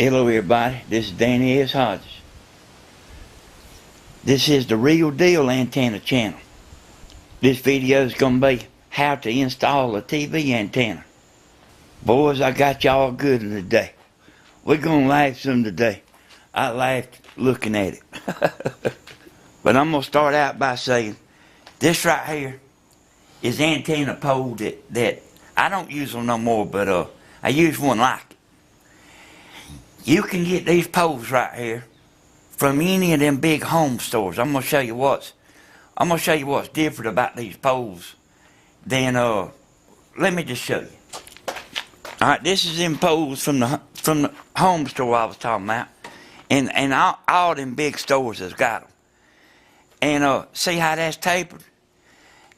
Hello everybody, this is Danny S Hodges. This is the Real Deal Antenna channel. This video is going to be how to install a TV antenna. Boys, I got y'all good today. We're going to laugh some today. I laughed looking at it. But I'm going to start out by saying, this right here is antenna pole that I don't use them no more, but I use one like it. You can get these poles right here from any of them big home stores. I'm gonna show you what's different about these poles than let me just show you. Alright, this is them poles from the home store I was talking about. And all them big stores has got them. And see how that's tapered?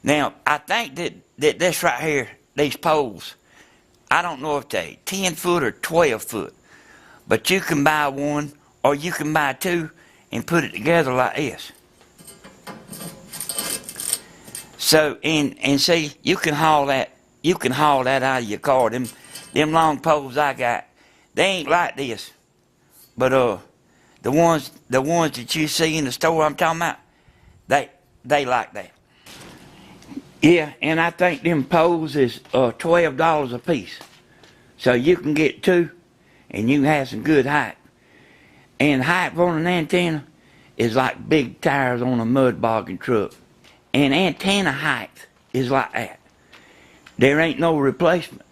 Now, I think that this right here, these poles, I don't know if they 10 foot or 12 foot. But you can buy one, or you can buy two, and put it together like this. So, and see, you can haul that out of your car. Them long poles I got, they ain't like this. But the ones that you see in the store I'm talking about, they like that. Yeah, and I think them poles is $12 a piece. So you can get two, and you can have some good height. And height on an antenna is like big tires on a mud bogging truck. And antenna height is like that. There ain't no replacement.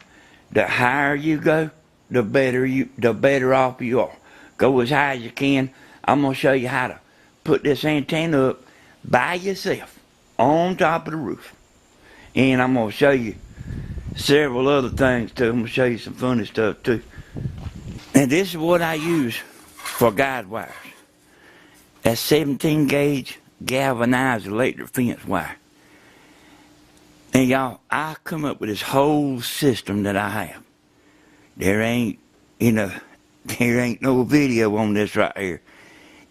The higher you go, the better off you are. Go as high as you can. I'm gonna show you how to put this antenna up by yourself on top of the roof. And I'm gonna show you several other things too. I'm gonna show you some funny stuff too. And this is what I use for guide wires. That's 17 gauge galvanized electric fence wire. And y'all, I come up with this whole system that I have. There ain't no video on this right here.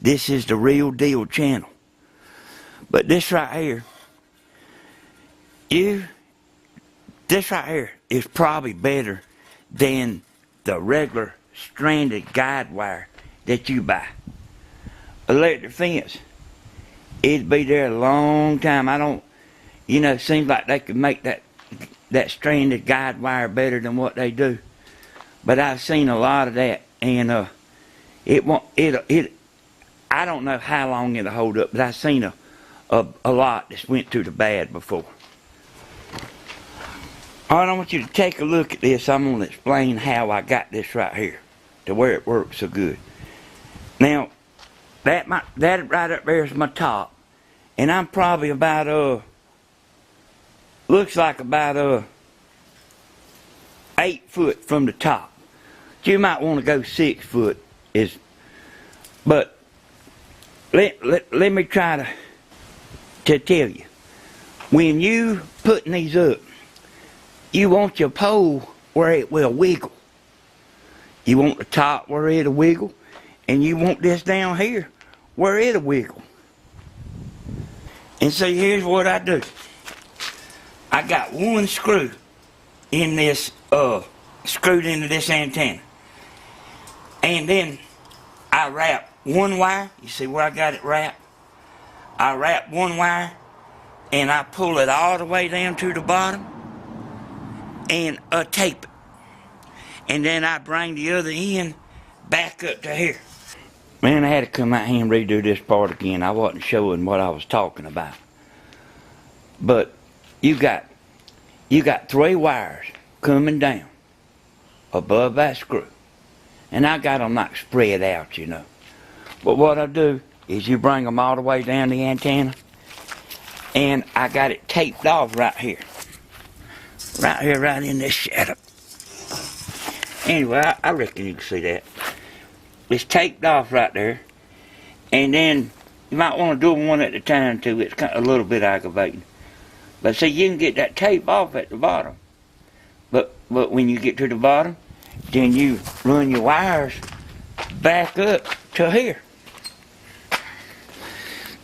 This is the Real Deal channel. But this right here, this right here is probably better than the regular stranded guide wire that you buy. Electric fence, it'd be there a long time. It seems like they could make that stranded guide wire better than what they do. But I've seen a lot of that, and I don't know how long it'll hold up, but I've seen a lot that's went through the bad before. Alright, I want you to take a look at this. I'm going to explain how I got this right here to where it works so good. Now, that right up there is my top. And I'm probably about, looks like about 8 foot from the top. You might want to go 6 foot. But let me try to tell you. When you putting these up, you want your pole where it will wiggle. You want the top where it'll wiggle, and you want this down here where it'll wiggle. And so here's what I do. I got one screw in this, screwed into this antenna. And then I wrap one wire. You see where I got it wrapped? I wrap one wire, and I pull it all the way down to the bottom, and tape it. And then I bring the other end back up to here. Man, I had to come out here and redo this part again. I wasn't showing what I was talking about. But you got 3 wires coming down above that screw. And I got them like spread out, But what I do is you bring them all the way down the antenna, and I got it taped off right here. Right here, right in this shadow. Anyway, I reckon you can see that. It's taped off right there. And then you might want to do them one at a time too. It's kind of a little bit aggravating. But see, you can get that tape off at the bottom. But when you get to the bottom, then you run your wires back up to here.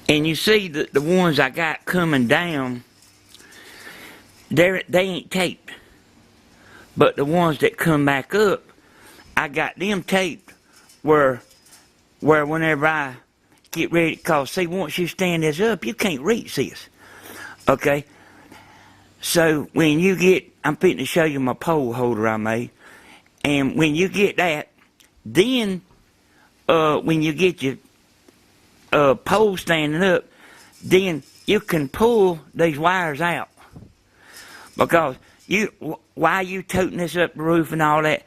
And you see that the ones I got coming down, they ain't taped. But the ones that come back up, I got them taped where whenever I get ready, cause see, once you stand this up, you can't reach this. Okay? So when you get, I'm fitting to show you my pole holder I made. And when you get that, then when you get your pole standing up, then you can pull these wires out. Because while you toting this up the roof and all that,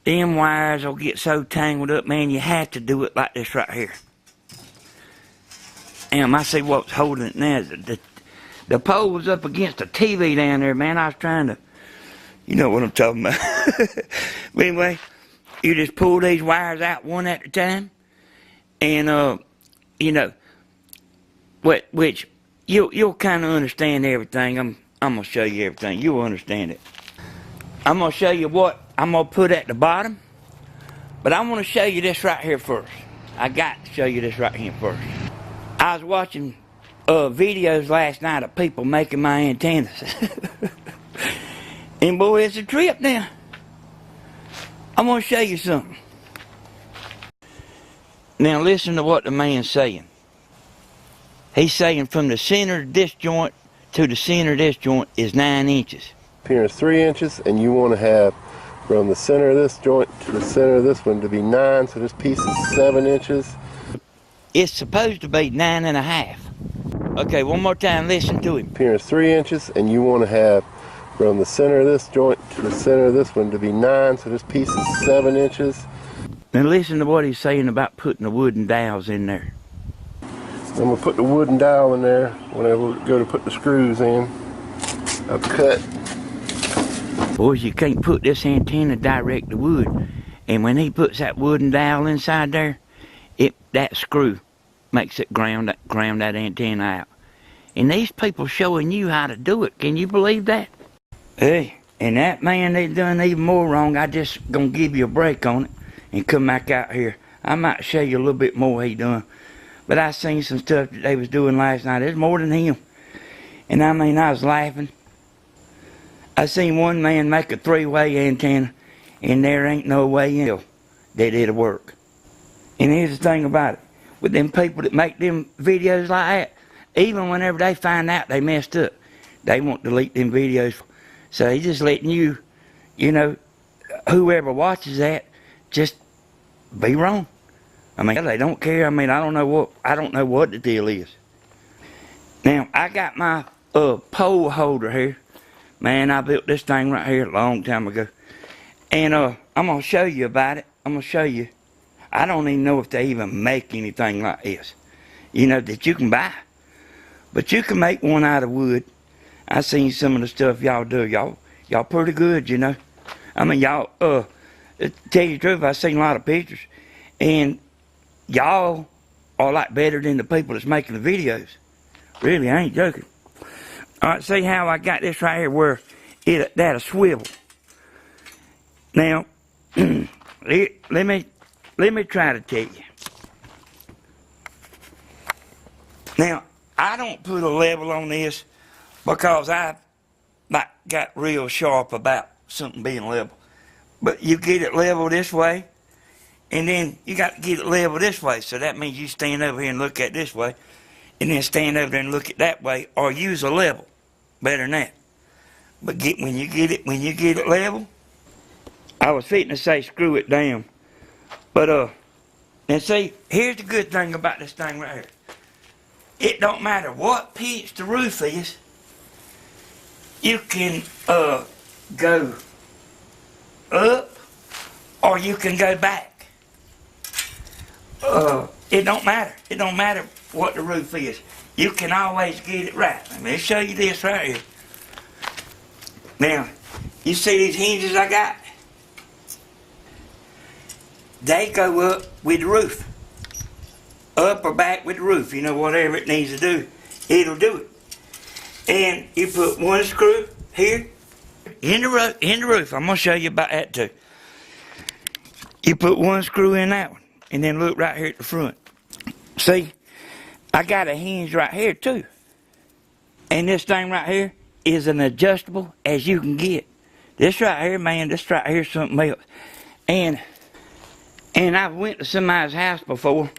them wires will get so tangled up, man, you have to do it like this right here. And I see what's holding it now. The pole was up against the TV down there, man. I was trying to, you know what I'm talking about. But anyway, you just pull these wires out one at a time. And, you know, which you'll kind of understand everything. I'm going to show you everything. You'll understand it. I'm going to show you what I'm going to put at the bottom. But I want to show you this right here first. I got to show you this right here first. I was watching videos last night of people making my antennas. And boy, it's a trip now. I'm going to show you something. Now listen to what the man's saying. He's saying from the center of this joint to the center of this joint is 9 inches. Here is 3 inches, and you want to have from the center of this joint to the center of this one to be 9, so this piece is 7 inches. It's supposed to be 9.5. Okay, one more time, listen to him. Here is 3 inches, and you want to have from the center of this joint to the center of this one to be 9, so this piece is 7 inches. Now listen to what he's saying about putting the wooden dowels in there. I'm going to put the wooden dowel in there whenever we go to put the screws in. I'll cut. Boys, you can't put this antenna direct to wood. And when he puts that wooden dowel inside there, that screw makes it ground that antenna out. And these people showing you how to do it. Can you believe that? Hey, and that man, they done even more wrong. I just gonna give you a break on it and come back out here. I might show you a little bit more he done. But I seen some stuff that they was doing last night. There's more than him. And I mean, I was laughing. I seen one man make a 3-way antenna, and there ain't no way in hell that it'll work. And here's the thing about it. With them people that make them videos like that, even whenever they find out they messed up, they won't delete them videos. So they just letting you, you know, whoever watches that, just be wrong. I mean, they don't care. I mean, I don't know what the deal is. Now, I got my pole holder here. Man, I built this thing right here a long time ago. And I'm going to show you about it. I'm going to show you. I don't even know if they even make anything like this, you know, that you can buy. But you can make one out of wood. I seen some of the stuff y'all do. Y'all pretty good, you know. I mean, y'all, to tell you the truth, I seen a lot of pictures. And y'all are like better than the people that's making the videos. Really, I ain't joking. All right, see how I got this right here where that'll swivel. Now, let me try to tell you. Now, I don't put a level on this because I got real sharp about something being level. But you get it level this way, and then you got to get it level this way. So that means you stand over here and look at this way, and then stand over there and look at that way, or use a level. Better than that. But when you get it level, I was fitting to say screw it down. But and see, here's the good thing about this thing right here. It don't matter what pitch the roof is, you can go up or you can go back. It don't matter. It don't matter what the roof is. You can always get it right. Let me show you this right here. Now, you see these hinges I got? They go up with the roof. Up or back with the roof. You know, whatever it needs to do, it'll do it. And you put one screw here in the roof. I'm going to show you about that too. You put one screw in that one, and then look right here at the front. See, I got a hinge right here too. And this thing right here is an adjustable as you can get. This right here, man, this right here is something else. And And I've went to somebody's house before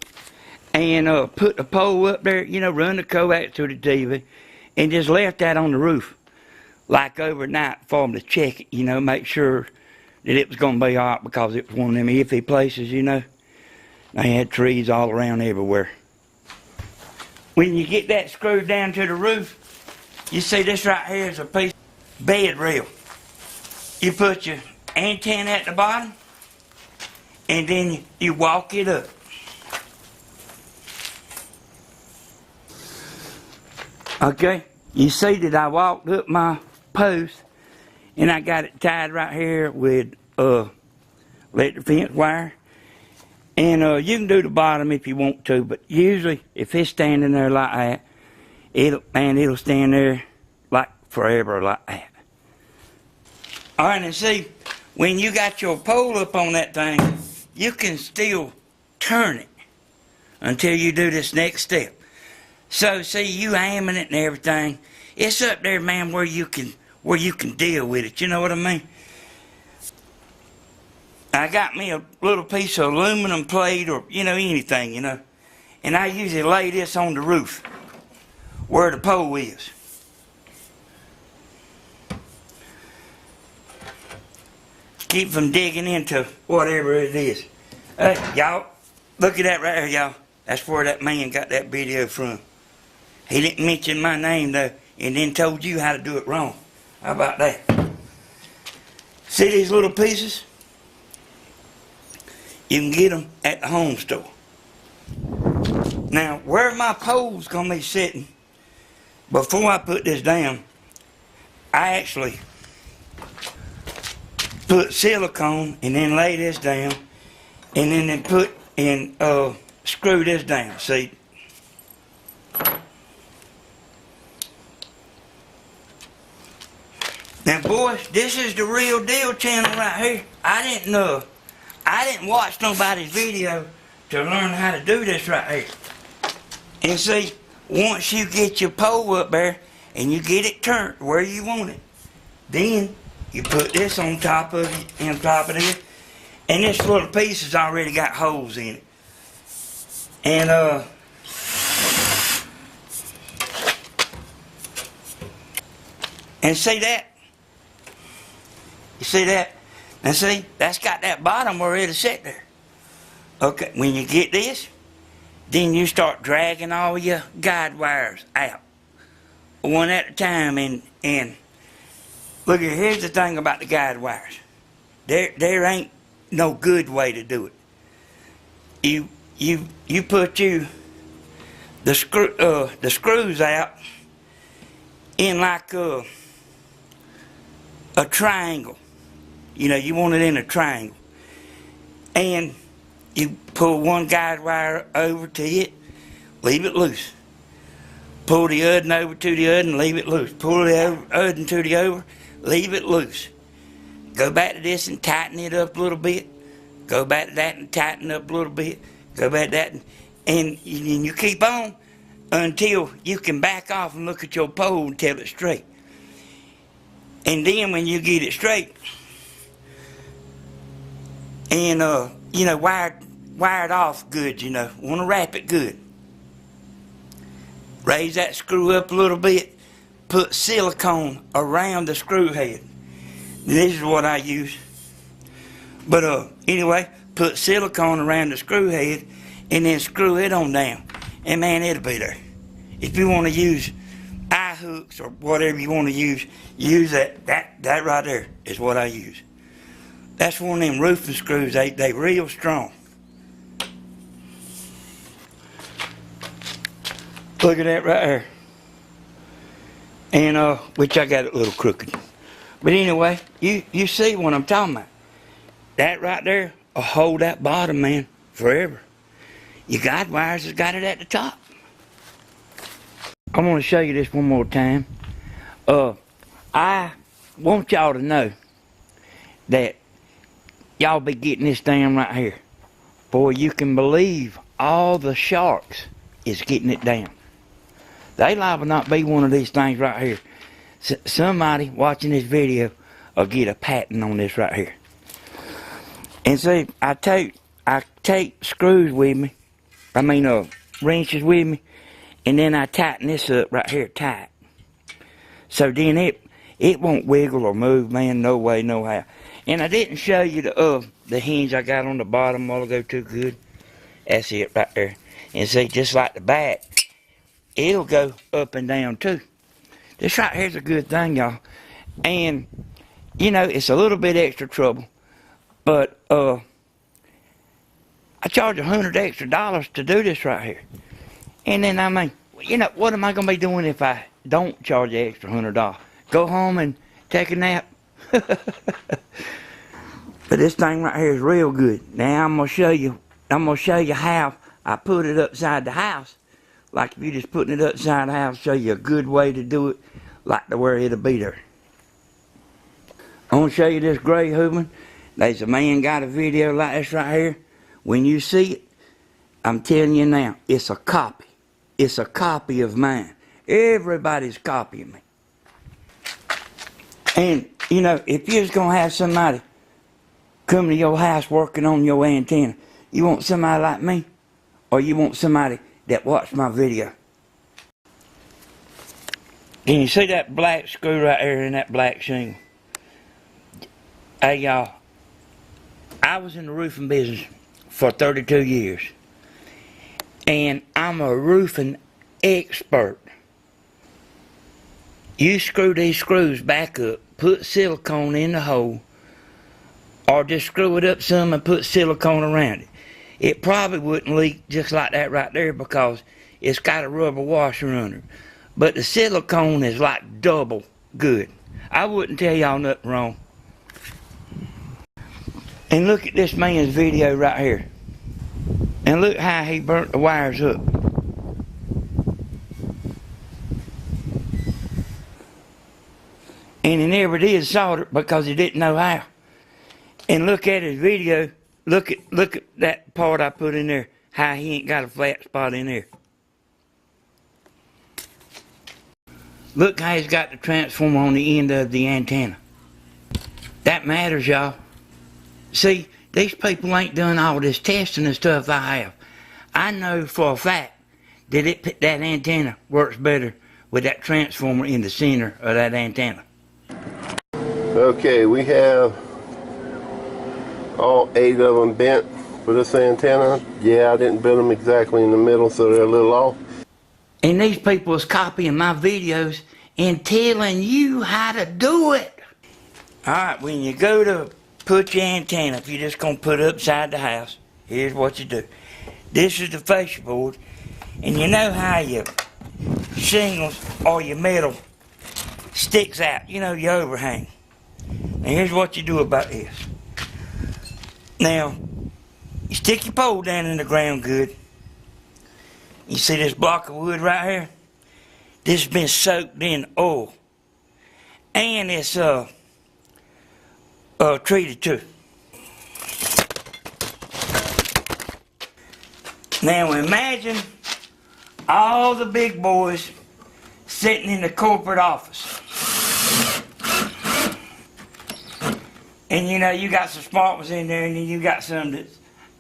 and put the pole up there, you know, run the coax to the TV, and just left that on the roof, like overnight for them to check it, you know, make sure that it was going to be all right, because it was one of them iffy places, you know. They had trees all around everywhere. When you get that screwed down to the roof, you see this right here is a piece of bed rail. You put your antenna at the bottom, and then you walk it up. Okay, you see that I walked up my post, and I got it tied right here with electric fence wire. And you can do the bottom if you want to, but usually if it's standing there like that, it'll stand there like forever like that. All right, and see, when you got your pole up on that thing, you can still turn it until you do this next step. So see, you aiming it and everything, it's up there, man, where you can deal with it. You know what I mean? I got me a little piece of aluminum plate, or you know, anything, you know, and I usually lay this on the roof where the pole is. Keep from digging into whatever it is. Y'all, look at that right there, y'all. That's where that man got that video from. He didn't mention my name though, and then told you how to do it wrong. How about that? See these little pieces? You can get them at the home store. Now, where my pole's gonna be sitting, before I put this down, I actually put silicone and then lay this down, and then put and screw this down. See? Now, boys, this is the real deal channel right here. I didn't watch nobody's video to learn how to do this right here. And see, once you get your pole up there and you get it turned where you want it, then you put this on top of this, and this little piece has already got holes in it. And see that? You see that? Now see, that's got that bottom where it'll sit there. Okay, when you get this, then you start dragging all your guide wires out, one at a time, and look here, here's the thing about the guide wires. There ain't no good way to do it. You put the screws out in like a triangle. You know, you want it in a triangle. And you pull one guide wire over to it, leave it loose. Pull the other one over to the other and leave it loose. Pull the other one to the other, leave it loose. Go back to this and tighten it up a little bit. Go back to that and tighten up a little bit. Go back to that and you keep on until you can back off and look at your pole until it's straight. And then when you get it straight, and you know, wire it off good, you know, want to wrap it good. Raise that screw up a little bit, put silicone around the screw head. This is what I use. But anyway, put silicone around the screw head and then screw it on down. And man, it'll be there. If you want to use eye hooks or whatever you want to use that right there is what I use. That's one of them roofing screws, they real strong. Look at that right there. And which I got it a little crooked. But anyway, you see what I'm talking about. That right there will hold that bottom, man, forever. Your guide wires has got it at the top. I want to show you this one more time. I want y'all to know that y'all be getting this down right here. Boy, you can believe all the sharks is getting it down. They liable not be one of these things right here. Somebody watching this video will get a patent on this right here. And see, I I take screws with me, wrenches with me, and then I tighten this up right here tight. So then it won't wiggle or move, man, no way, no how. And I didn't show you the hinge I got on the bottom while ago too good. That's it right there. And see, just like the back, it'll go up and down too. This right here's a good thing, y'all. And, you know, it's a little bit extra trouble, but I charge $100 extra to do this right here. And then, I mean, you know, what am I going to be doing if I don't charge the extra $100? Go home and take a nap? But this thing right here is real good. Now I'm gonna show you how I put it upside the house. Like if you're just putting it upside the house, show you a good way to do it, like to where it'll be there. I want to show you this gray hooping. There's a man got a video like this right here. When you see it, I'm telling you now, it's a copy. It's a copy of mine. Everybody's copying me. And, you know, if you're just going to have somebody come to your house working on your antenna, you want somebody like me, or you want somebody that watched my video? Can you see that black screw right there in that black shingle? Hey, y'all, I was in the roofing business for 32 years, and I'm a roofing expert. You screw these screws back up, put silicone in the hole, or just screw it up some and put silicone around it. It probably wouldn't leak just like that right there because it's got a rubber washer under it. But the silicone is like double good. I wouldn't tell y'all nothing wrong. And look at this man's video right here. And look how he burnt the wires up. And he never did solder because he didn't know how. And look at his video. Look at that part I put in there. How he ain't got a flat spot in there. Look how he's got the transformer on the end of the antenna. That matters, y'all. See, these people ain't done all this testing and stuff I have. I know for a fact that that antenna works better with that transformer in the center of that antenna. Okay, we have all 8 of them bent for this antenna. Yeah, I didn't bend them exactly in the middle, so they're a little off. And these people is copying my videos and telling you how to do it. Alright, when you go to put your antenna, if you're just going to put it upside the house, here's what you do. This is the fascia board, and you know how your shingles or your metal sticks out, you know, your overhang. Now here's what you do about this. Now, you stick your pole down in the ground good. You see this block of wood right here? This has been soaked in oil. And it's treated too. Now imagine all the big boys sitting in the corporate office. And you know, you got some smart ones in there, and then you got some that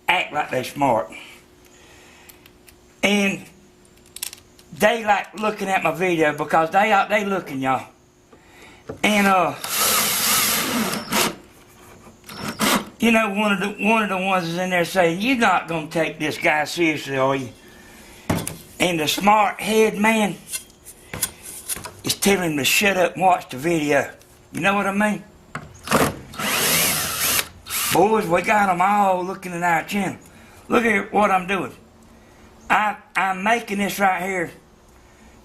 act like they're smart. And they like looking at my video because they looking, y'all. And you know, one of the ones is in there saying, "You're not gonna take this guy seriously, are you?" And the smart head man is telling him to shut up and watch the video. You know what I mean? Boys, we got them all looking at our channel. Look at what I'm doing. I'm making this right here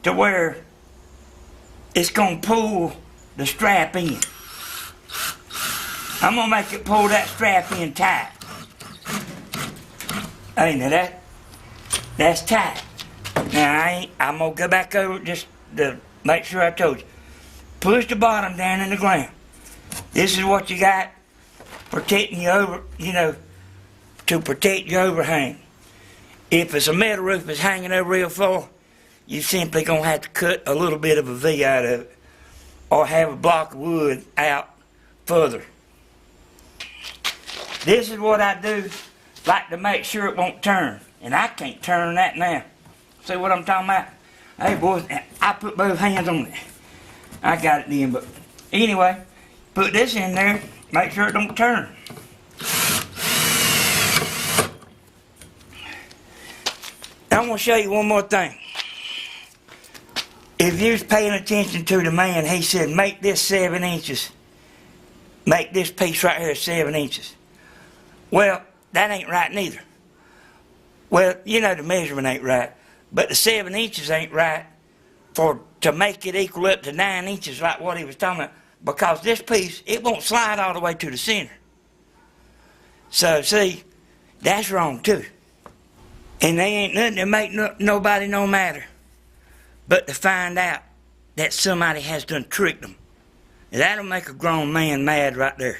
to where it's going to pull the strap in. I'm going to make it pull that strap in tight. Hey, now that's tight. Now I'm going to go back over just to make sure I told you. Push the bottom down in the ground. This is what you got protecting you over, you know, to protect your overhang. If it's a metal roof that's hanging over real far, you simply going to have to cut a little bit of a V out of it or have a block of wood out further. This is what I do like to make sure it won't turn. And I can't turn that now. See what I'm talking about? Hey boys, I put both hands on it. I got it then, but anyway, put this in there, make sure it don't turn. I want to show you one more thing. If you're paying attention to the man, he said, make this 7 inches. Make this piece right here 7 inches. Well, that ain't right neither. Well, you know the measurement ain't right, but the 7 inches ain't right to make it equal up to 9 inches like what he was talking about, because this piece, it won't slide all the way to the center. So, see, that's wrong too. And they ain't nothing to make nobody no matter but to find out that somebody has done tricked them. That'll make a grown man mad right there.